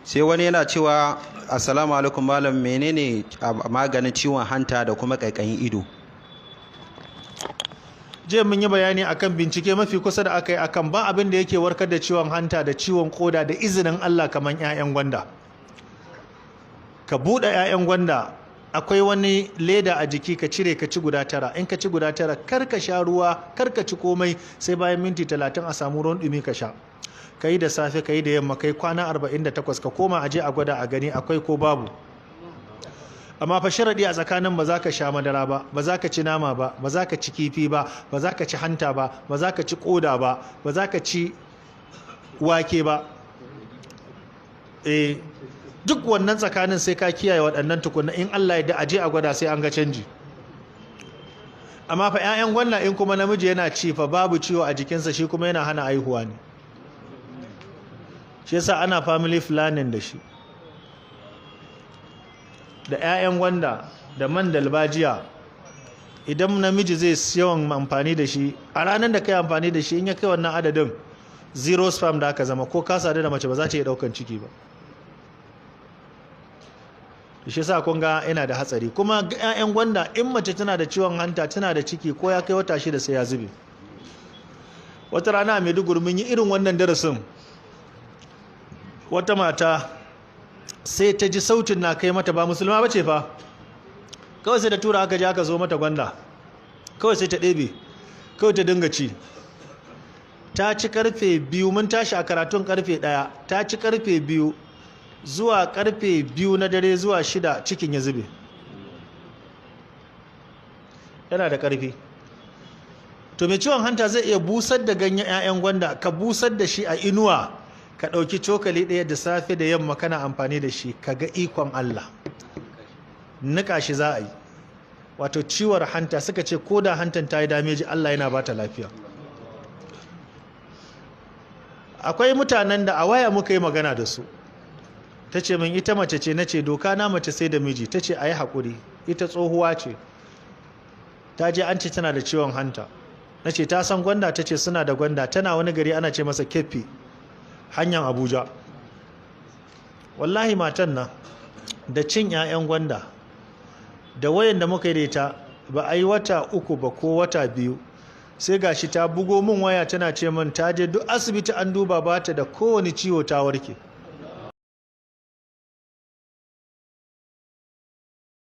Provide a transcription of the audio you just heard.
sai wani yana cewa assalamu alaikum malam, menene maganin ciwon hanta da kuma kaikayin ido? je mun yi bayani akan bincike mafi kusa da aka yi akan ba abin da yake warkar da ciwon hanta da ciwon koda da izinin Allah kamar 'ya'yan gwanda. Ka buɗe 'ya'yan gwanda, akwai wani leda a jiki, ka cire ka ci guda 9. In ka ci guda 9 kar ka sha ruwa, kar ka ci komai, sai bayan minti 30 a samu ruwan ɗumi ka sha. Ka yi da safe, ka yi da yamma, kai kwana 48, ka koma aje a gwada a gani akwai ko babu. Amma fa sharaɗi a tsakanin ba za ka sha madara ba, ba za ka ci nama ba, ba za ka ci kifi ba, ba za ka ci hanta ba, ba za ka ci ƙoda ba, ba za ka ci wake ba. Duk wannan tsakanin sai ka kiyaye waɗannan tukunna, in Allah ya da aje a gwada sai an ga canji. Amma fa 'ya'yan gwanda in kuma namiji yana ci fa babu ciwo a jikinsa, shi kuma yana hana aihuwa ne. Shi yasa ana family planning da shi. Da 'ya'yan gwanda da man dalbajiya, idan namiji zai yawan amfani da shi, a ranar da kai amfani da shi in ya kai wannan adadin, zero sperm da aka zama, ko ka sadu da mace ba za ta yi daukan ciki ba. Shi yasa kun ga yana da hatsari. Kuma 'ya'yan gwanda in mace tana da ciwon hanta, tana da ciki, ko ya kai wata 6 sai ya zube. Wata rana a Maiduguri mun yi irin wannan darasin. Wata mata sai ta ji sautin na kai mata, ba musulma ba ce fa, kawai sai da tura aka je aka zo mata gwanda, kawai sai ta ɗebe, kawai ta dinga ci. Ta ci karfe 2, mun tashi a karatun karfe 1, ta ci karfe 2 zuwa karfe 2 na dare zuwa 6 cikin ya zube. Yana da karfi. To mai ciwon hanta zai iya busar da ganyen 'ya'yan gwanda, ka busar da shi a inuwa, ka ɗauki cokali ɗaya da safe da yamma kana amfani da shi, ka ga ikon Allah. Nika shi za a yi. Wato ciwon hanta suka ce ko da hantan ta yi dameji, Allah yana ba ta lafiya. Akwai mutanen da a waya muka yi magana da su, ta ce min ita mace ce, na ce doka na mace sai da miji, ta ce a yi haƙuri, ita tsohuwa ce, ta je an ce tana da ciwon hanta. Na ce ta san gwanda, ta ce suna da gwanda, tana wani gari ana ce masa Keffi, hanyar Abuja. Wallahi matan nan da cin 'ya'yan gwanda da wayan da muka yi da ita, ba a yi wata 3 ba ko wata 2, sai gashi ta bugo min waya tana ce min ta je duk asibiti an duba ba ta da kowane ciwo, ta warke.